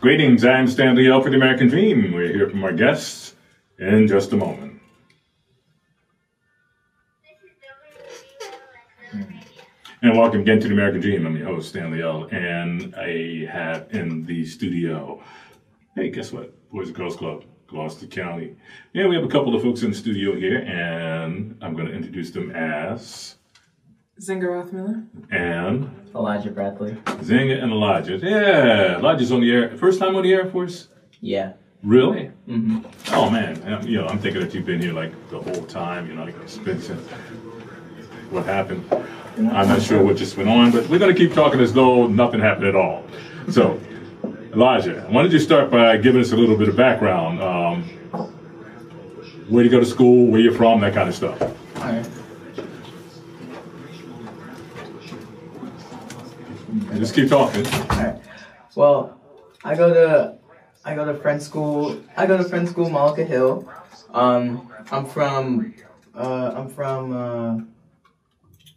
Greetings, I'm Stanley L for the American Dream. We're here from our guests in just a moment. And welcome again to the American Dream. I'm your host, Stanley L, and I have in the studio, hey, guess what? Boys and Girls Club, Gloucester County. Yeah, we have a couple of folks in the studio here, and I'm going to introduce them as Nzingha Rothmiller and Elijah Bradley. Nzingha and Elijah. Yeah, Elijah's on the air. First time on the Air Force? Yeah. Really? Mm-hmm. Oh man, I'm thinking that you've been here like the whole time. Like it's been since what happened. I'm not sure what just went on, but we're going to keep talking as though nothing happened at all. So, Elijah, why don't you start by giving us a little bit of background? Where you go to school, where you're from, that kind of stuff. All right. Just keep talking. All right. Well, I go to Friends School. Malacca Hill. I'm from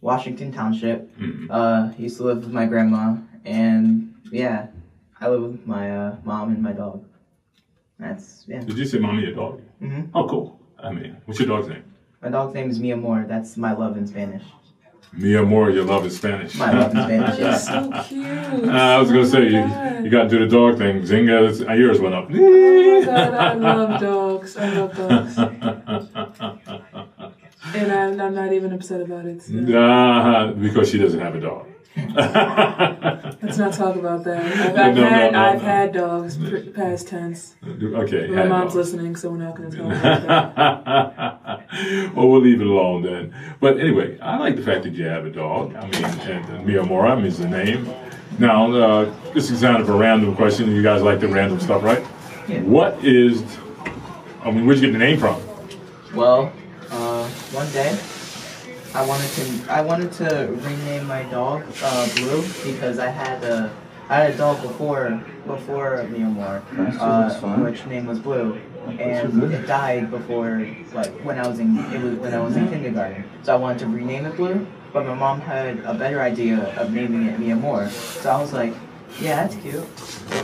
Washington Township. Mm-hmm. Used to live with my grandma, and yeah, I live with my mom and my dog. Yeah. Did you say mommy or dog? Mm-hmm. Oh, cool. I mean, what's your dog's name? My dog's name is Mia Moore. That's my love in Spanish. Mia Moore, your love is Spanish. My love in Spanish, That's yeah. so cute. I was going to say, you got to do the dog thing. Nzingha, yours went up. Oh my God, I love dogs. I love dogs. And I'm not even upset about it. So. Because she doesn't have a dog. Let's not talk about that. I've had dogs, past tense. Okay. My mom's listening, so we're not going to talk about that. Well, we'll leave it alone then. But anyway, I like the fact that you have a dog. I mean, and Mia Mora is the name. Now, this is kind of a random question. You guys like the random stuff, right? Yeah. Where'd you get the name from? Well, one day, I wanted to rename my dog Blue because I had a dog before Mia Moore, which name was Blue, and it died before when I was in kindergarten. So I wanted to rename it Blue, but my mom had a better idea of naming it Mia Moore. So I was like, yeah, that's cute,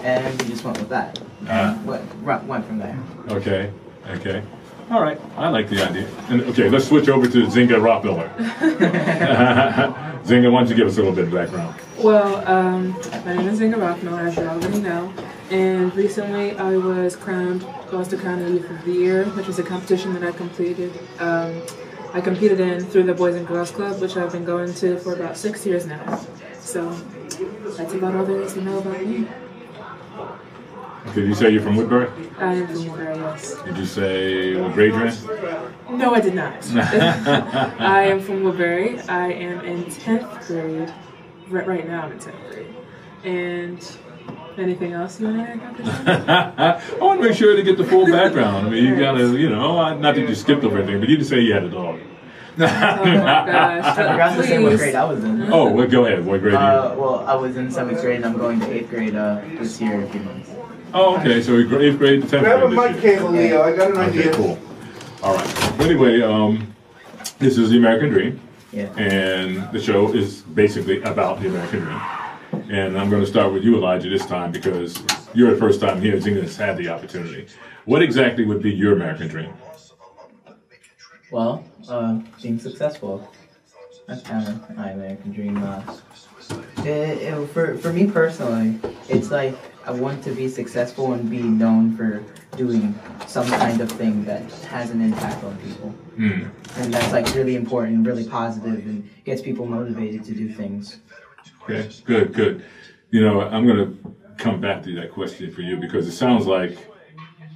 and we just went with that. And went from there. Okay. All right, I like the idea. And okay, let's switch over to Nzingha Rothmiller. Nzingha, why don't you give us a little bit of background? Well, my name is Nzingha Rothmiller, as you already know. And recently I was crowned Gloucester County Youth of the Year, which is a competition that I completed. I competed in through the Boys and Girls Club, which I've been going to for about 6 years now. So that's about all there is to know about me. Did you say you're from Woodbury? I am from Woodbury, yes. Did you say what grade you're in? No, I did not. I am from Woodbury. I am in 10th grade. Right now I'm in 10th grade. And anything else you want to add about this? I want to make sure to get the full background. I mean, you got to, not that you skipped over anything, but you didn't say you had a dog. Oh my gosh. I forgot to say what grade I was in. Oh, well, go ahead. What grade are you? Well, I was in 7th grade and I'm going to 8th grade this year in a few months. Oh, okay. So 8th grade to 10th grade. Grab a mic cable, Leo. I got an idea. Okay, cool. All right. Anyway, this is the American Dream. Yeah. And the show is basically about the American Dream. And I'm going to start with you, Elijah, this time because you're the first time here. Nzingha's had the opportunity. What exactly would be your American Dream? Well, being successful. That's kind of my American dream. For me personally, it's like I want to be successful and be known for doing some kind of thing that has an impact on people. Mm. And that's like really important, really positive, and gets people motivated to do things. Okay, good. I'm going to come back to that question for you because it sounds like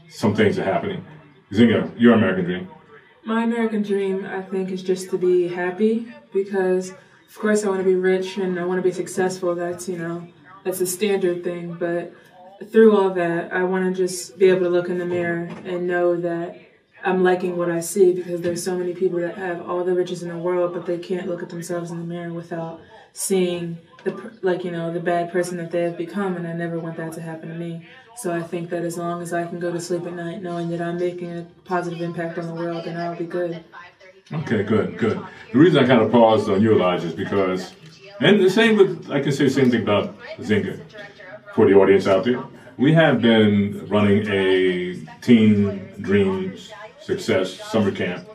some things are happening. Nzingha, your American Dream. My American dream, I think, is just to be happy because, of course, I want to be rich and I want to be successful. That's a standard thing. But through all that, I want to just be able to look in the mirror and know that I'm liking what I see because there's so many people that have all the riches in the world, but they can't look at themselves in the mirror without seeing the bad person that they have become. And I never want that to happen to me. So I think that as long as I can go to sleep at night knowing that I'm making a positive impact on the world, then I'll be good. Okay, good. The reason I kind of paused on you, Elijah, is because, and the same with, I can say the same thing about Nzingha for the audience out there. we have been running a Teen Dreams Success Summer Camp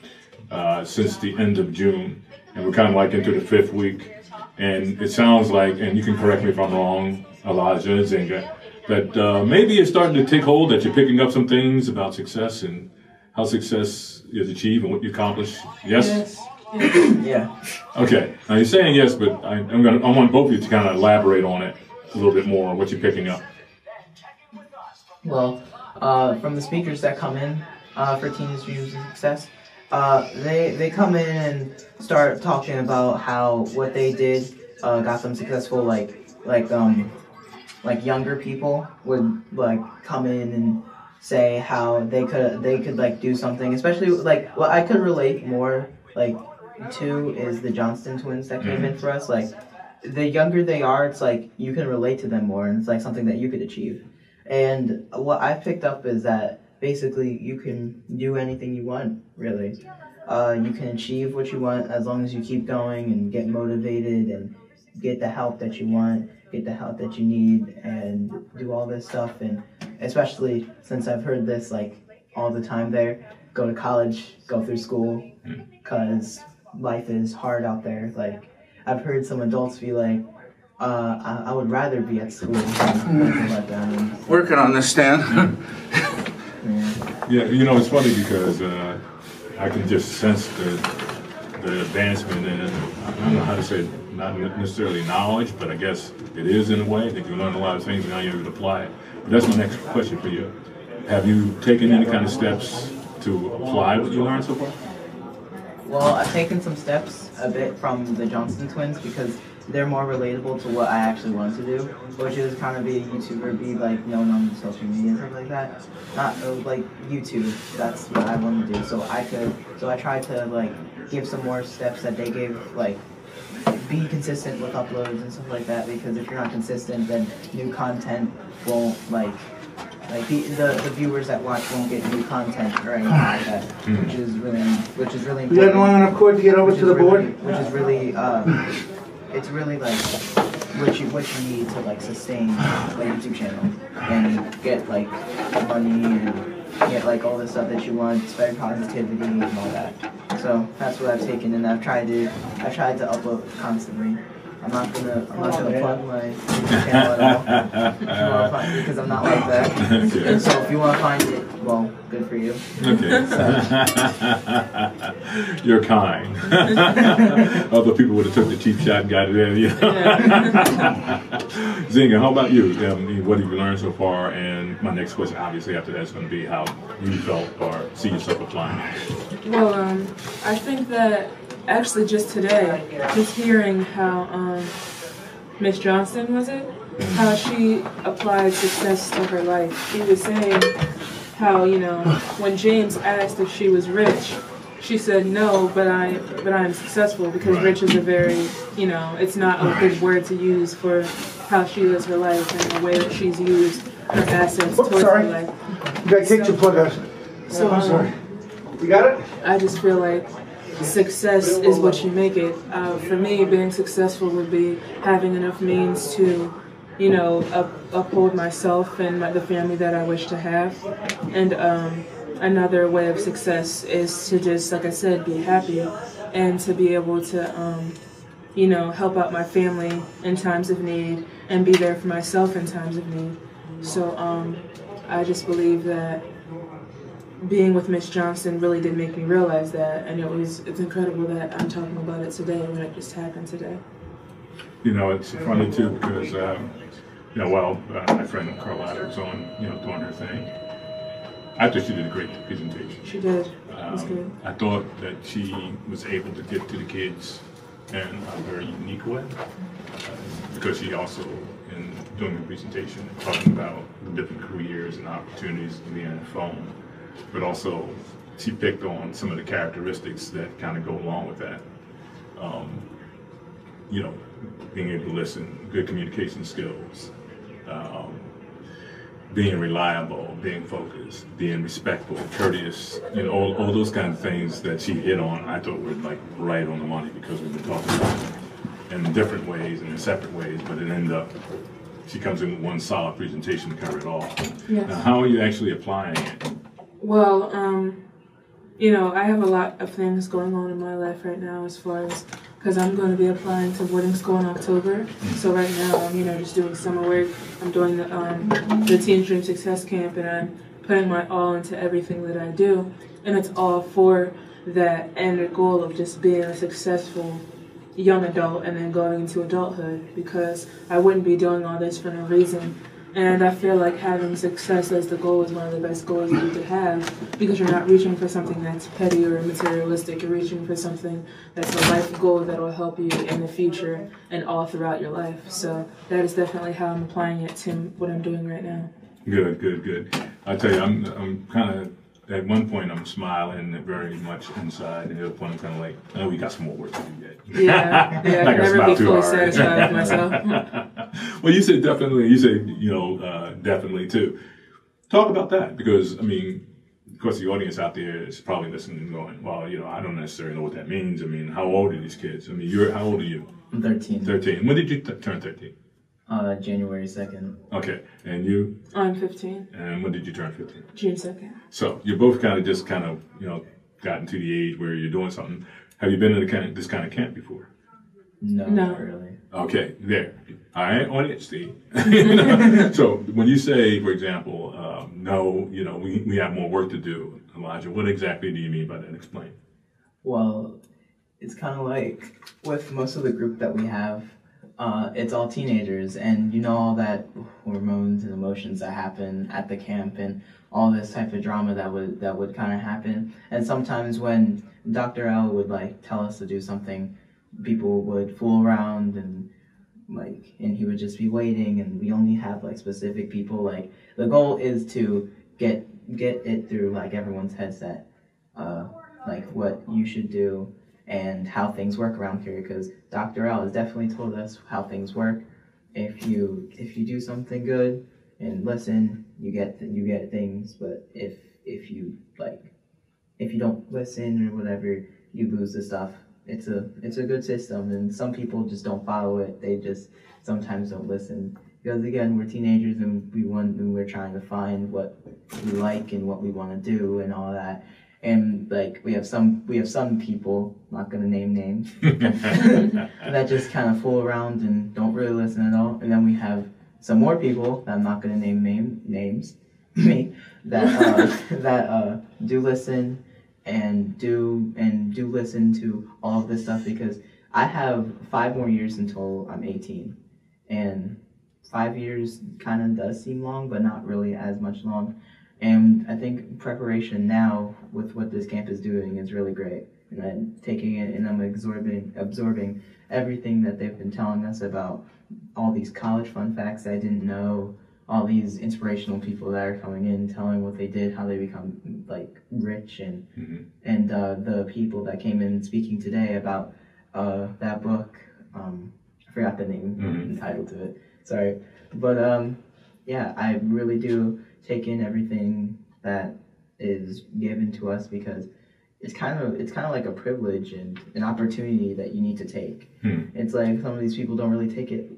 since the end of June, and we're kind of like into the 5th week. And it sounds like, and you can correct me if I'm wrong, Elijah and Nzingha, that maybe it's starting to take hold, that you're picking up some things about success and how success is achieved and what you accomplish. Yes? Yeah. Okay. Now you're saying yes, but I want both of you to kind of elaborate on it a little bit more, what you're picking up. Well, from the speakers that come in for Teenage Dreams of Success, they come in and start talking about how what they did got them successful. Like younger people would like come in and say how they could like do something, especially like what I could relate more like to is the Johnston twins that came in for us. Like the younger they are, it's like you can relate to them more, and it's like something that you could achieve. And what I've picked up is that basically you can do anything you want, really. You can achieve what you want as long as you keep going and get motivated and get the help that you want, get the help that you need, and do all this stuff. And especially since I've heard this like all the time there, go to college, go through school, because life is hard out there. Like I've heard some adults be like, I would rather be at school than something like that. And, Working on this, Stan. Yeah, you know, it's funny because I can just sense the advancement in it. I don't know how to say it, not necessarily knowledge, but I guess it is in a way that you learn a lot of things and now you're able to apply it. But that's my next question for you. Have you taken any kind of steps to apply what you learned so far? Well, I've taken some steps a bit from the Johnston twins because they're more relatable to what I actually wanted to do, which is kind of be a YouTuber, be like known on social media and stuff like that. Not like YouTube. That's what I want to do. So I tried to like give some more steps that they gave, like be consistent with uploads and stuff like that. Because if you're not consistent, then new content won't like the viewers that watch won't get new content or anything like that, which is really important. You got long enough cord to get over to the board? Which is really it's really like what you need to like sustain a YouTube channel and get like money and get like all the stuff that you want, spread positivity and all that. So that's what I've taken, and I tried to upload constantly. I'm not gonna plug my YouTube channel at all if you wanna find it, because I'm not like that. Okay. So if you wanna find it, well, good for you. Okay. You're kind. Other people would have took the cheap shot and got it in. You know? Nzingha, how about you? What have you learned so far? And my next question, obviously, after that is going to be how you felt or see yourself applying. Well, I think that actually just today, just hearing how Miss Johnston, was it? How she applied success to her life. She was saying how, you know, when James asked if she was rich, she said no, but I'm successful, because rich is a very, you know, it's not a good word to use for how she lives her life and the way that she's used her assets towards her life. You got kicked your plug out. So, I'm sorry. You got it? I just feel like success is what you make it. For me, being successful would be having enough means to, you know, uphold myself and the family that I wish to have. And another way of success is to just, like I said, be happy and to be able to, you know, help out my family in times of need and be there for myself in times of need. So I just believe that being with Miss Johnston really did make me realize that, and it's incredible that I'm talking about it today when it just happened today. You know, it's funny too because, you know, while my friend Carlotta was on, you know, doing her thing, I thought she did a great presentation. She did. It was good. I thought that she was able to get to the kids in a very unique way, because she also, in doing the presentation, talking about different careers and opportunities to be on the phone, but also she picked on some of the characteristics that kind of go along with that. You know, being able to listen, good communication skills, being reliable, being focused, being respectful, courteous, you know, all those kind of things that she hit on, I thought were like right on the money, because we've been talking about it in different ways and in separate ways, but it ended up she comes in with one solid presentation to cover it all. Yes. Now, how are you actually applying it? Well, I have a lot of things going on in my life right now as far as, because I'm going to be applying to boarding school in October. So right now I'm, just doing summer work. I'm doing the Teen Dream Success Camp, and I'm putting my all into everything that I do. And it's all for that end goal of just being a successful young adult and then going into adulthood, because I wouldn't be doing all this for no reason. And I feel like having success as the goal is one of the best goals that you could have, because you're not reaching for something that's petty or materialistic. You're reaching for something that's a life goal that will help you in the future and all throughout your life. So that is definitely how I'm applying it to what I'm doing right now. Good. I tell you, I'm kind of, at one point I'm smiling very much inside, and the other point I'm kind of like, oh, we got some more work to do yet. Yeah, I can never be fully satisfied with myself. Well, you said definitely. You said, definitely too. Talk about that, because, I mean, of course, the audience out there is probably listening and going, well, I don't necessarily know what that means. I mean, how old are these kids? I mean, how old are you? I'm 13. 13. When did you turn 13? January 2nd. Okay. And you? I'm 15. And when did you turn 15? June 2nd. So you're both kind of gotten to the age where you're doing something. Have you been in this kind of camp before? No, not really. Okay, there. All right, audience, Steve. So when you say, for example, no, we have more work to do, Elijah, what exactly do you mean by that? Explain. Well, it's kind of like with most of the group that we have, it's all teenagers, and all that hormones and emotions that happen at the camp, and all this type of drama that would kind of happen. And sometimes when Dr. L would tell us to do something, people would fool around and he would just be waiting, and we only have specific people. The goal is to get it through everyone's headset, what you should do and how things work around here, because Dr. L has definitely told us how things work. If you do something good and listen, you get things, but if you don't listen or whatever, you lose the stuff. It's a good system, and some people just don't follow it. They just sometimes don't listen, because again, we're teenagers, and we're trying to find what we like and what we want to do and all that. And we have some people, not gonna name names, that just kind of fool around and don't really listen at all. And then we have some more people that I'm not gonna name names, that do listen and do listen to all of this stuff, because I have 5 more years until I'm 18, and 5 years kind of does seem long, but not really as much long. And I think preparation now with what this camp is doing is really great. And I'm taking it and I'm absorbing everything that they've been telling us about, all these college fun facts I didn't know, all these inspirational people that are coming in telling what they did, how they become rich, and and the people that came in speaking today about that book. I forgot the name entitled to it. Sorry, but yeah, I really do take in everything that is given to us, because it's kind of like a privilege and an opportunity that you need to take. It's some of these people don't really take it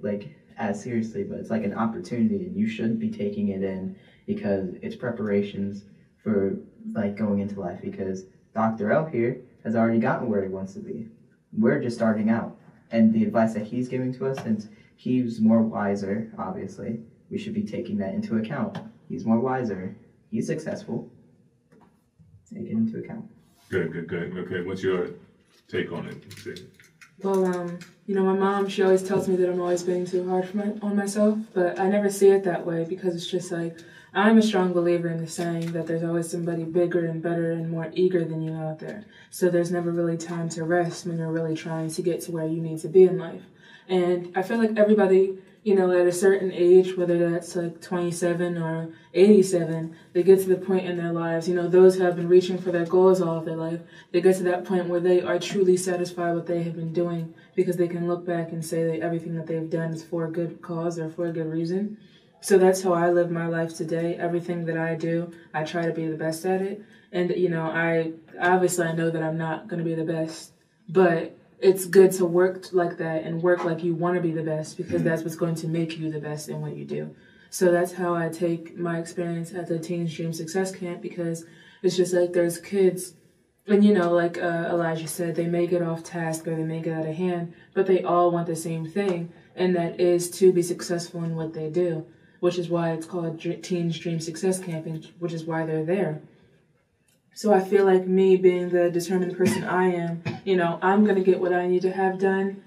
as seriously, but it's an opportunity, and you should be taking it in, because it's preparations for going into life, because Dr. L here has already gotten where he wants to be. We're just starting out, and the advice that he's giving to us, since he's more wiser, obviously, we should be taking that into account. He's more wiser. He's successful. Take it into account. Good. Okay, what's your take on it? Well, my mom, she always tells me that I'm always being too hard on myself, but I never see it that way, because it's just I'm a strong believer in the saying that there's always somebody bigger and better and more eager than you out there. So there's never really time to rest when you're really trying to get to where you need to be in life. And I feel like everybody, at a certain age, whether that's 27 or 87, they get to the point in their lives, those who have been reaching for their goals all of their life, they get to that point where they are truly satisfied with what they have been doing, because they can look back and say that everything that they've done is for a good cause or for a good reason. So that's how I live my life today. Everything that I do, I try to be the best at it. And, I know that I'm not going to be the best, but it's good to work like that and work like you want to be the best, because that's what's going to make you the best in what you do. So that's how I take my experience at the Teens Dream Success Camp, because it's just like there's kids, and like Elijah said, they may get off task or they may get out of hand, but they all want the same thing, and that is to be successful in what they do, which is why it's called Teens Dream Success Camp, which is why they're there. So I feel like me being the determined person I am, I'm going to get what I need to have done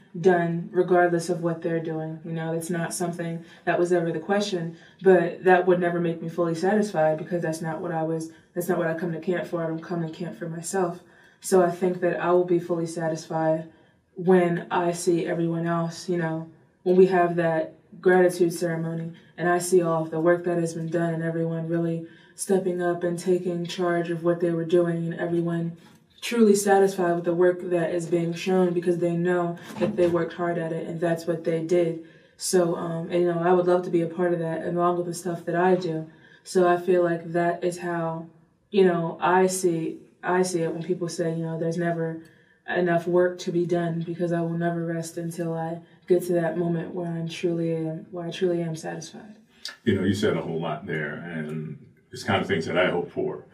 regardless of what they're doing. It's not something that was ever the question, but that would never make me fully satisfied, because that's not what I come to camp for. I don't come to camp for myself. So I think that I will be fully satisfied when I see everyone else, when we have that gratitude ceremony and I see all of the work that has been done and everyone really stepping up and taking charge of what they were doing, and everyone truly satisfied with the work that is being shown, because they know that they worked hard at it and that's what they did. So, I would love to be a part of that along with the stuff that I do. So I feel like that is how, I see it when people say, there's never enough work to be done, because I will never rest until I get to that moment where I truly am satisfied. You said a whole lot there, and it's kind of things that I hope for.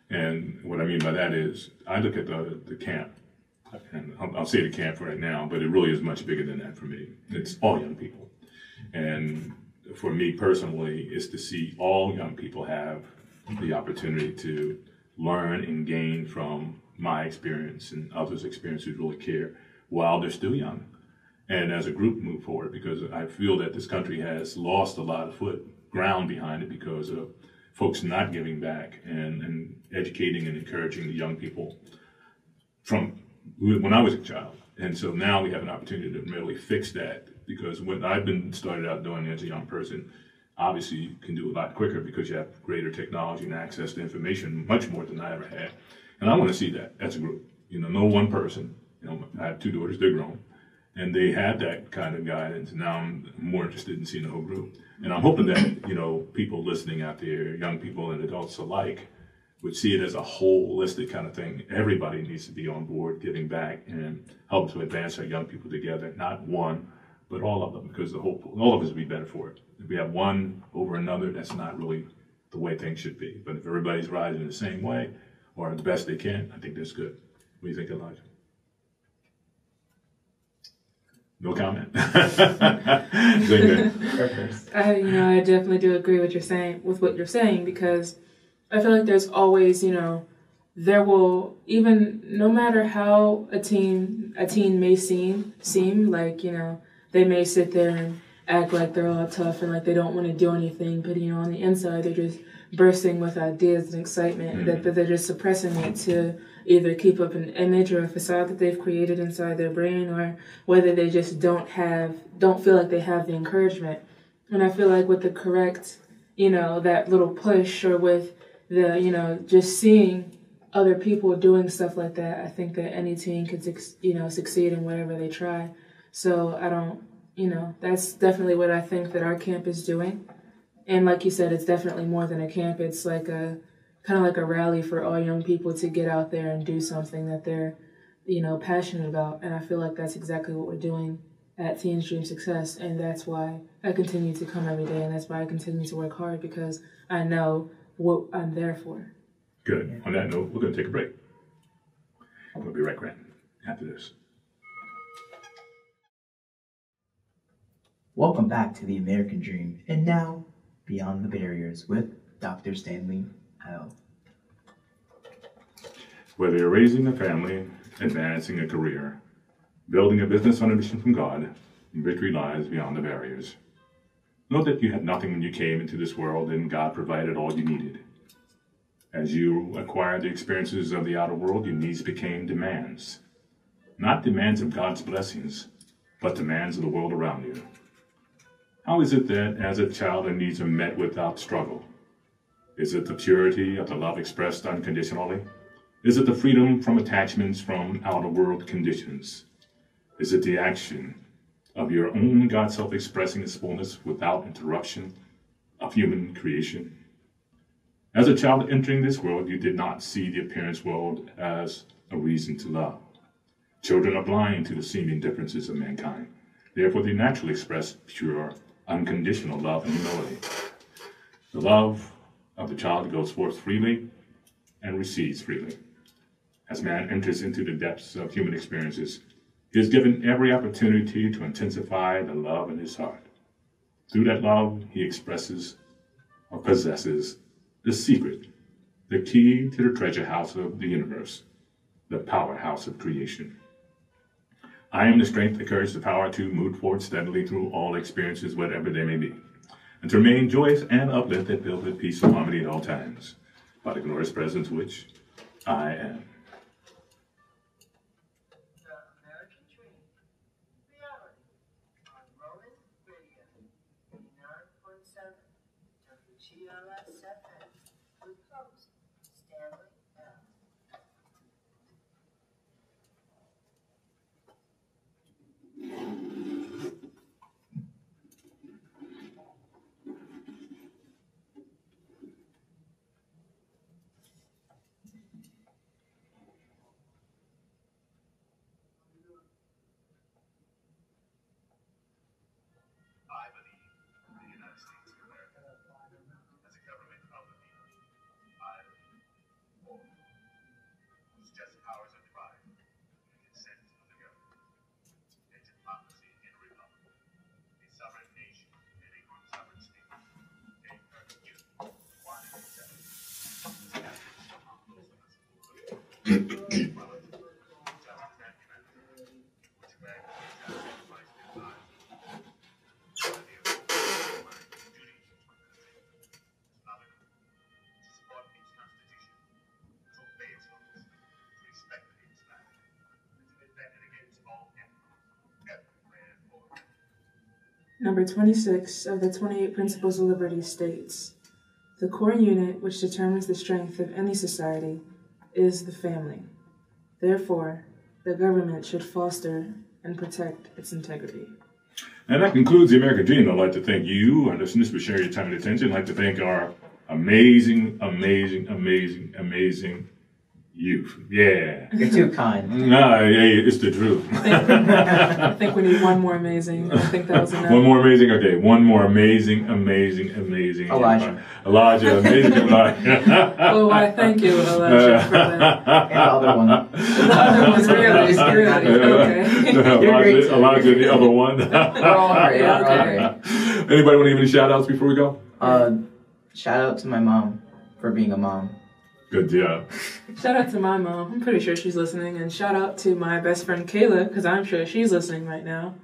And what I mean by that is, I look at the camp, and I'll say the camp right now, but it really is much bigger than that for me. It's all young people. And for me personally, is to see all young people have the opportunity to learn and gain from my experience and others' experience who really care while they're still young. And as a group move forward, because I feel that this country has lost a lot of ground behind it because of folks not giving back and educating and encouraging the young people from when I was a child. And so now we have an opportunity to really fix that, because when I've been started out doing as a young person, obviously you can do a lot quicker because you have greater technology and access to information, much more than I ever had. And I want to see that as a group. No one person. I have 2 daughters, they're grown, and they had that kind of guidance. And now I'm more interested in seeing the whole group. And I'm hoping that, people listening out there, young people and adults alike, would see it as a holistic kind of thing. Everybody needs to be on board, giving back and help to advance our young people together, not one, but all of them, because all of us would be better for it. If we have one over another, that's not really the way things should be. But if everybody's rising the same way, or the best they can, I think that's good. What do you think, Elijah? No comment. I definitely do agree with what you're saying, because I feel like there's always, there will, even no matter how a teen may seem like, they may sit there and act like they're all tough and like they don't want to do anything, but on the inside they're just bursting with ideas and excitement, that they're just suppressing it to either keep up an image or a facade that they've created inside their brain, or whether they just don't feel like they have the encouragement. And I feel like with the correct, that little push, or with the, just seeing other people doing stuff like that, I think that any teen could, succeed in whatever they try. So I don't, that's definitely what I think that our camp is doing. And like you said, it's definitely more than a camp. It's like kind of like a rally for all young people to get out there and do something that they're, passionate about. And I feel like that's exactly what we're doing at Teens Dream Success. And that's why I continue to come every day. And that's why I continue to work hard, because I know what I'm there for. Good. On that note, we're going to take a break. We'll be right back after this. Welcome back to the American Dream, and now Beyond the Barriers with Dr. Stanley L. Whether you're raising a family, advancing a career, building a business on a mission from God, victory lies beyond the barriers. Know that you had nothing when you came into this world, and God provided all you needed. As you acquired the experiences of the outer world, your needs became demands. Not demands of God's blessings, but demands of the world around you. How is it that as a child our needs are met without struggle? Is it the purity of the love expressed unconditionally? Is it the freedom from attachments from outer world conditions? Is it the action of your own God self expressing its fullness without interruption of human creation? As a child entering this world, you did not see the appearance world as a reason to love. Children are blind to the seeming differences of mankind. Therefore, they naturally express pure, unconditional love and humility. The love of the child goes forth freely and recedes freely. As man enters into the depths of human experiences, he is given every opportunity to intensify the love in his heart. Through that love, he expresses or possesses the secret, the key to the treasure house of the universe, the powerhouse of creation. I am the strength, the courage, the power to move forward steadily through all experiences, whatever they may be, and to remain joyous and uplifted, filled with peace and harmony at all times, by the glorious presence which I am. Number 26 of the 28 Principles of Liberty states, the core unit which determines the strength of any society is the family. Therefore, the government should foster and protect its integrity. And that concludes the American Dream. I'd like to thank you, our listeners, for sharing your time and attention. I'd like to thank our amazing youth. Yeah. You're too kind. Nah, yeah, it's the truth. I think we need one more amazing. I think that was enough. One more amazing. Okay, one more amazing. Elijah, amazing Elijah. Oh, why? Thank you, Elijah, for that. And the other one. The other one's really. Okay. Elijah, and the other one. Okay. Anybody want to give any shout outs before we go? Shout out to my mom for being a mom. Good job. Shout out to my mom. I'm pretty sure she's listening. And shout out to my best friend Kayla, because I'm sure she's listening right now.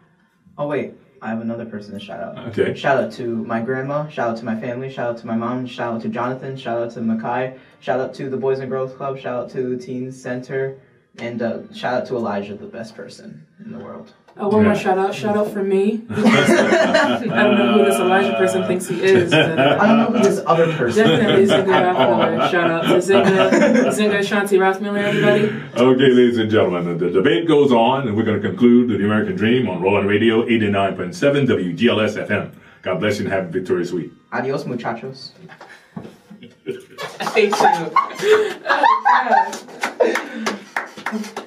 Oh, wait. I have another person to shout out. Okay. Shout out to my grandma. Shout out to my family. Shout out to my mom. Shout out to Jonathan. Shout out to Makai. Shout out to the Boys and Girls Club. Shout out to the Teens Center. And shout out to Elijah, the best person in the world. Oh, one more shout out. Shout out for me. I don't know who this Elijah person thinks he is. But, I don't know who this other person is. Definitely Nzingha Rothmiller. Shout out to Nzingha Shanti Rothmiller, everybody. Okay, ladies and gentlemen, the debate goes on, and we're going to conclude the American Dream on Roland Radio 89.7 WGLS FM. God bless you and have a victorious week. Adios, muchachos. I hate you. Oh, God.